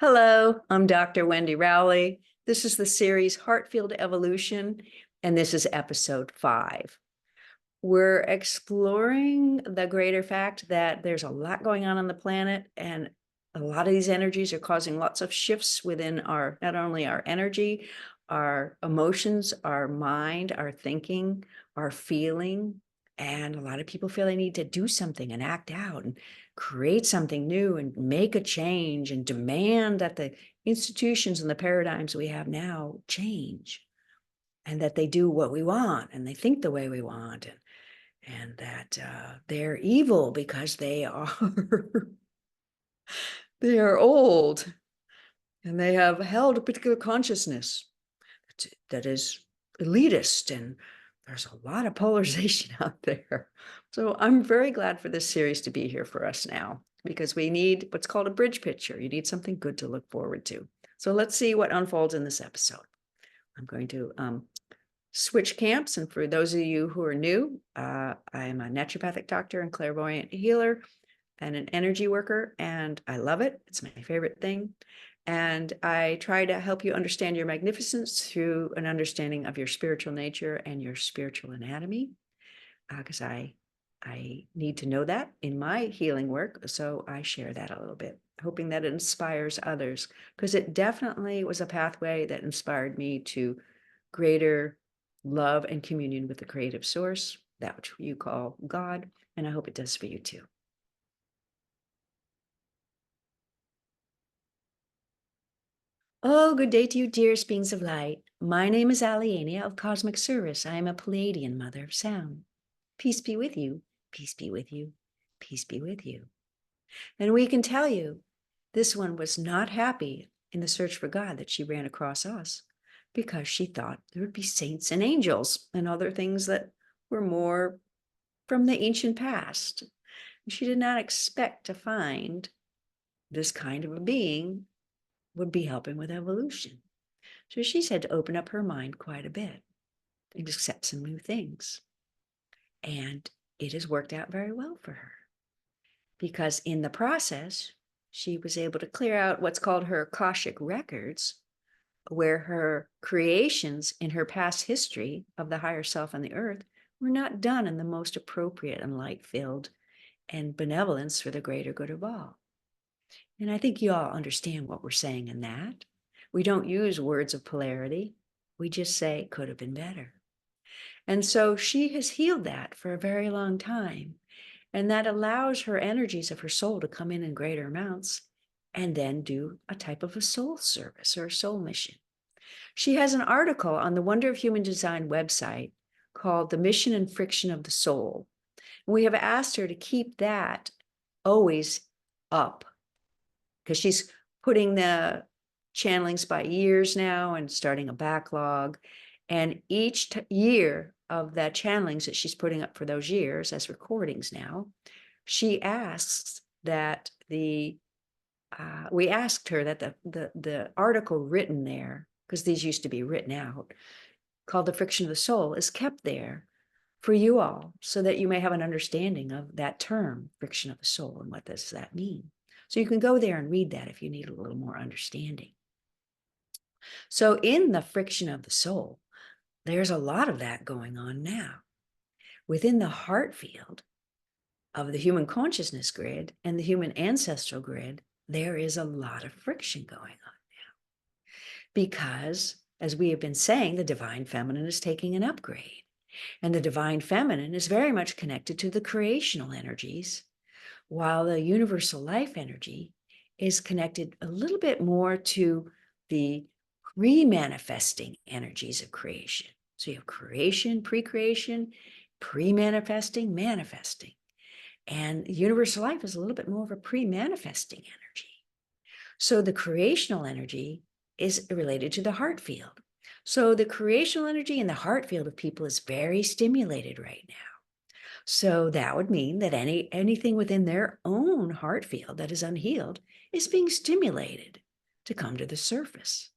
Hello, I'm Dr. Wendy Rowley. This is the series Heartfield Evolution, and this is episode 5. We're exploring the greater fact that there's a lot going on the planet, and a lot of these energies are causing lots of shifts within not only our energy, our emotions, our mind, our thinking, our feeling. And a lot of people feel they need to do something and act out and create something new and make a change and demand that the institutions and the paradigms we have now change, and that they do what we want and they think the way we want, and that they're evil because they are they are old and they have held a particular consciousness that is elitist, and there's a lot of polarization out there. So I'm very glad for this series to be here for us now, because we need what's called a bridge picture. You need something good to look forward to. So let's see what unfolds in this episode. I'm going to switch camps. And for those of you who are new, I am a naturopathic doctor and clairvoyant healer and an energy worker, and I love it. It's my favorite thing. And I try to help you understand your magnificence through an understanding of your spiritual nature and your spiritual anatomy, because I need to know that in my healing work. So I share that a little bit, hoping that it inspires others, because it definitely was a pathway that inspired me to greater love and communion with the creative source, that which you call God. And I hope it does for you too. Oh, good day to you, dearest beings of light. My name is Aliania of Cosmic Service. I am a Pleiadian mother of sound. Peace be with you. Peace be with you. Peace be with you. And we can tell you, this one was not happy in the search for God that she ran across us, because she thought there would be saints and angels and other things that were more from the ancient past. She did not expect to find this kind of a being would be helping with evolution. So she's had to open up her mind quite a bit and accept some new things. And it has worked out very well for her, because in the process, she was able to clear out what's called her Akashic records, where her creations in her past history of the higher self and the earth were not done in the most appropriate and light-filled and benevolence for the greater good of all. And I think you all understand what we're saying in that. We don't use words of polarity. We just say, could have been better. And so she has healed that for a very long time. And that allows her energies of her soul to come in greater amounts and then do a type of a soul service or a soul mission. She has an article on the Wonder of Human Design website called The Mission and Friction of the Soul. And we have asked her to keep that always up, because she's putting the channelings by years now and starting a backlog. And each year of that channelings that she's putting up for those years as recordings now, she asks that we asked her that the article written there, because these used to be written out, called The Friction of the Soul, is kept there for you all, so that you may have an understanding of that term, friction of the soul, and what does that mean. So you can go there and read that if you need a little more understanding. So in the friction of the soul, there's a lot of that going on now. Within the heart field of the human consciousness grid and the human ancestral grid, there is a lot of friction going on now. Because, as we have been saying, the divine feminine is taking an upgrade. And the divine feminine is very much connected to the creational energies, while the universal life energy is connected a little bit more to the pre-manifesting energies of creation. So you have creation, pre-creation, pre-manifesting, manifesting. And universal life is a little bit more of a pre-manifesting energy. So the creational energy is related to the heart field. So the creational energy in the heart field of people is very stimulated right now. So that would mean that anything within their own heart field that is unhealed is being stimulated to come to the surface.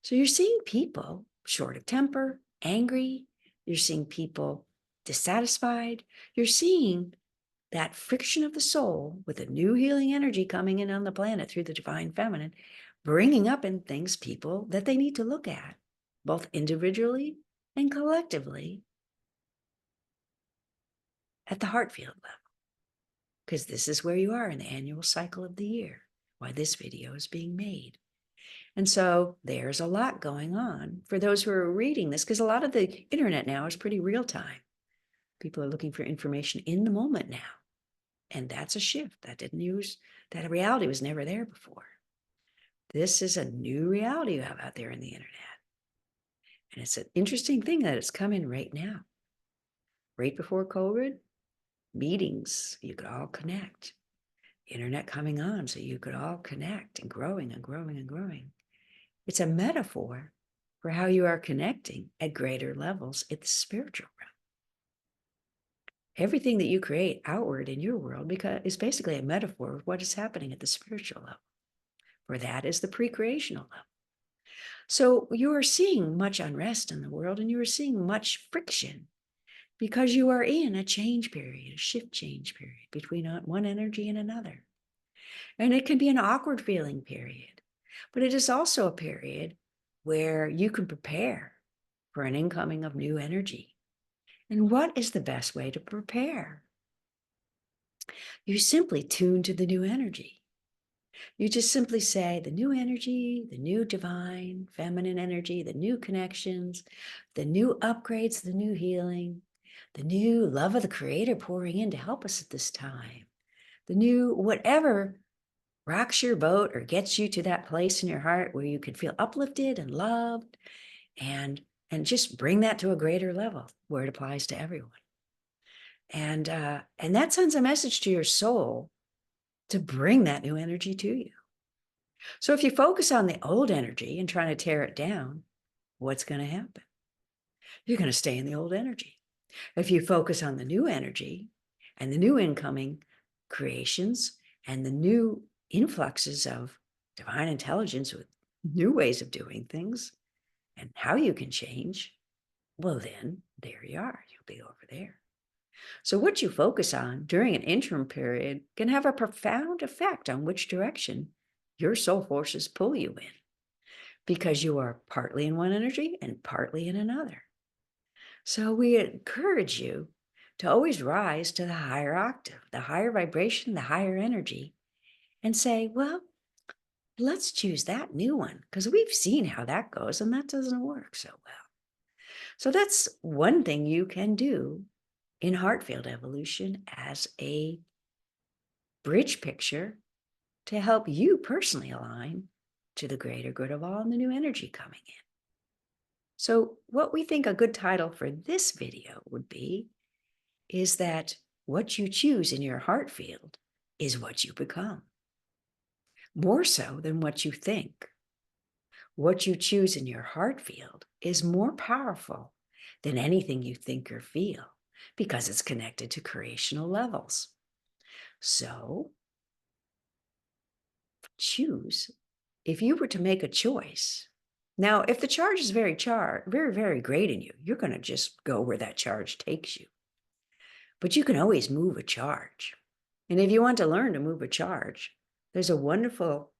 So you're seeing people short of temper, angry. You're seeing people dissatisfied. You're seeing that friction of the soul with a new healing energy coming in on the planet through the divine feminine, bringing up in things people that they need to look at, both individually and collectively at the heart field level. Because this is where you are in the annual cycle of the year, why this video is being made. And so there's a lot going on for those who are reading this, because a lot of the internet now is pretty real time. People are looking for information in the moment now. And that's a shift. That reality was never there before. This is a new reality you have out there in the internet. And it's an interesting thing that it's coming right now. Right before COVID, meetings, you could all connect. Internet coming on so you could all connect and growing and growing and growing. It's a metaphor for how you are connecting at greater levels in the spiritual realm. Everything that you create outward in your world is basically a metaphor of what is happening at the spiritual level, for that is the pre-creational level. So you are seeing much unrest in the world, and you are seeing much friction because you are in a change period, a shift change period between one energy and another. And it can be an awkward feeling period, but it is also a period where you can prepare for an incoming of new energy. And what is the best way to prepare? You simply tune to the new energy. You just simply say the new energy, the new divine, feminine energy, the new connections, the new upgrades, the new healing, the new love of the Creator pouring in to help us at this time, the new whatever rocks your boat or gets you to that place in your heart where you can feel uplifted and loved, and just bring that to a greater level where it applies to everyone. And that sends a message to your soul to bring that new energy to you. So if you focus on the old energy and trying to tear it down, what's going to happen? You're going to stay in the old energy. If you focus on the new energy and the new incoming creations and the new influxes of divine intelligence with new ways of doing things and how you can change, well, then there you are. You'll be over there. So what you focus on during an interim period can have a profound effect on which direction your soul forces pull you in, because you are partly in one energy and partly in another. So we encourage you to always rise to the higher octave, the higher vibration, the higher energy, and say, well, let's choose that new one, because we've seen how that goes and that doesn't work so well. So that's one thing you can do in Heartfield Evolution as a bridge picture to help you personally align to the greater good of all and the new energy coming in. So what we think a good title for this video would be is that what you choose in your heart field is what you become. More so than what you think. What you choose in your heart field is more powerful than anything you think or feel, because it's connected to creational levels. So choose. If you were to make a choice, now, if the charge is very, very great in you, you're going to just go where that charge takes you. But you can always move a charge. And if you want to learn to move a charge, there's a wonderful,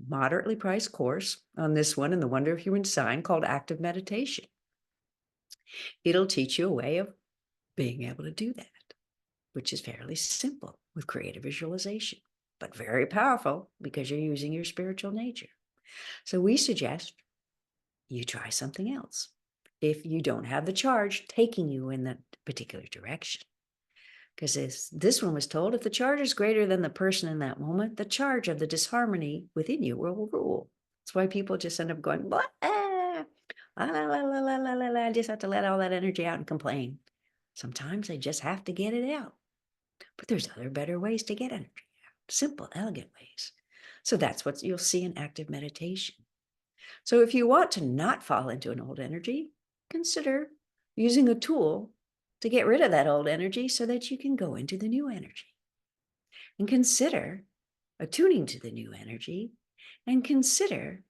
moderately priced course on this one in the Wonder of Human Design called Active Meditation. It'll teach you a way of being able to do that, which is fairly simple with creative visualization, but very powerful because you're using your spiritual nature. So we suggest you try something else if you don't have the charge taking you in that particular direction. Because as this one was told, if the charge is greater than the person in that moment, the charge of the disharmony within you will rule. That's why people just end up going, blah, la, la, la, la, la, la, la. I just have to let all that energy out and complain. Sometimes they just have to get it out. But there's other better ways to get energy out. Simple, elegant ways. So that's what you'll see in active meditation. So if you want to not fall into an old energy, consider using a tool to get rid of that old energy so that you can go into the new energy. And consider attuning to the new energy, and consider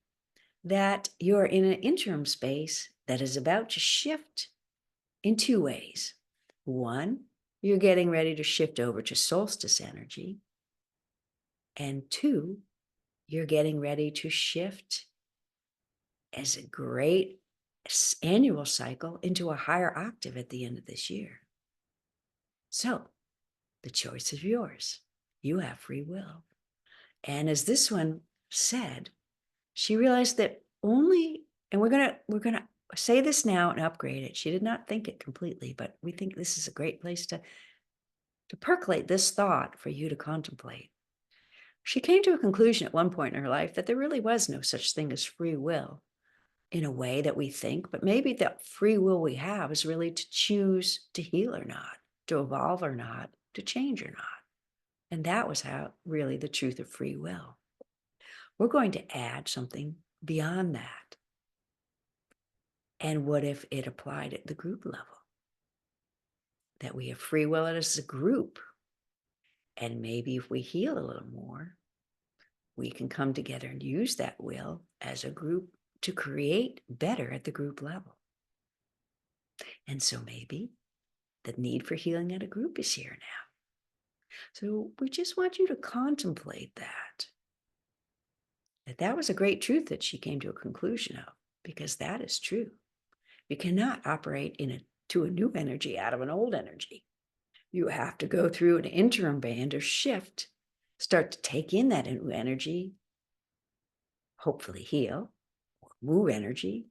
that you're in an interim space that is about to shift in two ways. One, you're getting ready to shift over to solstice energy. And 2, you're getting ready to shift as a great annual cycle into a higher octave at the end of this year. So the choice is yours. You have free will. And as this one said, she realized that only, and we're gonna say this now and upgrade it. She did not think it completely, but we think this is a great place to percolate this thought for you to contemplate. She came to a conclusion at one point in her life that there really was no such thing as free will in a way that we think, but maybe the free will we have is really to choose to heal or not, to evolve or not, to change or not. And that was how really the truth of free will. We're going to add something beyond that. And what if it applied at the group level? That we have free will as a group. And maybe if we heal a little more, we can come together and use that will as a group to create better at the group level. And so maybe the need for healing at a group is here now. So we just want you to contemplate that. That was a great truth that she came to a conclusion of, because that is true. You cannot operate to a new energy out of an old energy. You have to go through an interim band or shift, start to take in that new energy, hopefully heal, or move energy,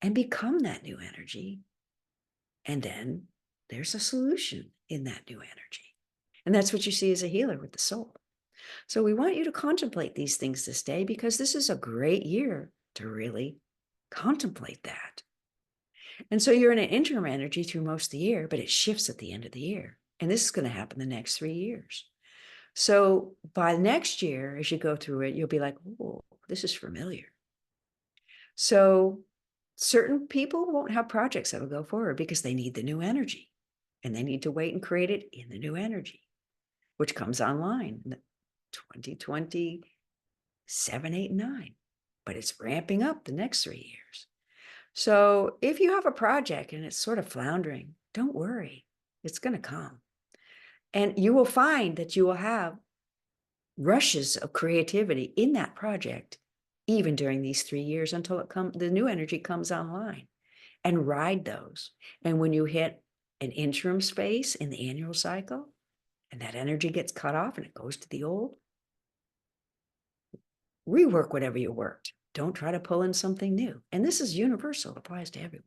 and become that new energy. And then there's a solution in that new energy. And that's what you see as a healer with the soul. So we want you to contemplate these things this day, because this is a great year to really contemplate that. And so you're in an interim energy through most of the year, but it shifts at the end of the year. And this is going to happen the next 3 years. So by next year, as you go through it, you'll be like, oh, this is familiar. So certain people won't have projects that'll go forward because they need the new energy, and they need to wait and create it in the new energy, which comes online in 2027, 8, and 9. But it's ramping up the next 3 years. So if you have a project and it's sort of floundering, don't worry. It's going to come. And you will find that you will have rushes of creativity in that project, even during these 3 years until the new energy comes online, and ride those. And when you hit an interim space in the annual cycle and that energy gets cut off and it goes to the old, rework whatever you worked. Don't try to pull in something new. And this is universal, it applies to everyone.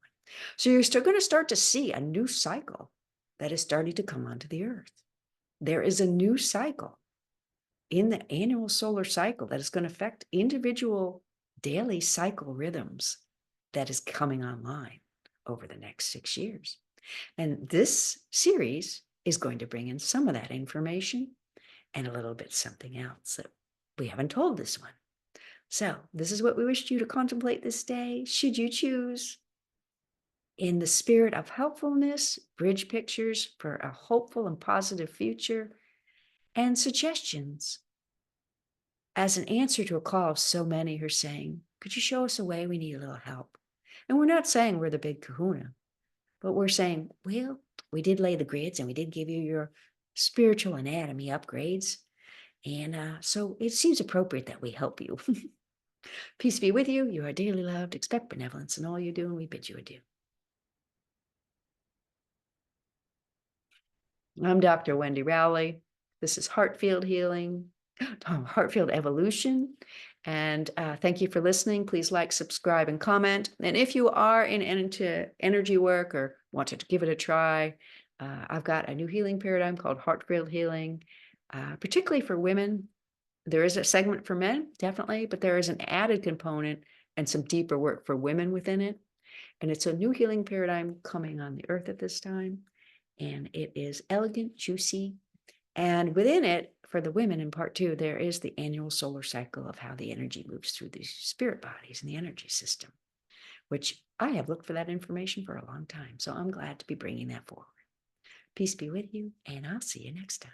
So you're still going to start to see a new cycle that is starting to come onto the earth. There is a new cycle in the annual solar cycle that is going to affect individual daily cycle rhythms that is coming online over the next 6 years. And this series is going to bring in some of that information and a little bit something else that we haven't told this one. So this is what we wish you to contemplate this day, should you choose. In the spirit of helpfulness, bridge pictures for a hopeful and positive future, and suggestions as an answer to a call of so many who are saying, could you show us a way? We need a little help. And we're not saying we're the big kahuna, but we're saying, well, we did lay the grids and we did give you your spiritual anatomy upgrades. And so it seems appropriate that we help you. Peace be with you. You are dearly loved. Expect benevolence in all you do, and we bid you adieu. I'm Dr. Wendy Rowley. This is Heart Field Healing, Heart Field Evolution. And thank you for listening. Please like, subscribe, and comment. And if you are into energy work or want to give it a try, I've got a new healing paradigm called Heart Field Healing, particularly for women. There is a segment for men, definitely, but there is an added component and some deeper work for women within it. And it's a new healing paradigm coming on the earth at this time. And it is elegant, juicy. And within it, for the women in part 2, there is the annual solar cycle of how the energy moves through the spirit bodies and the energy system, which I have looked for that information for a long time. So I'm glad to be bringing that forward. Peace be with you, and I'll see you next time.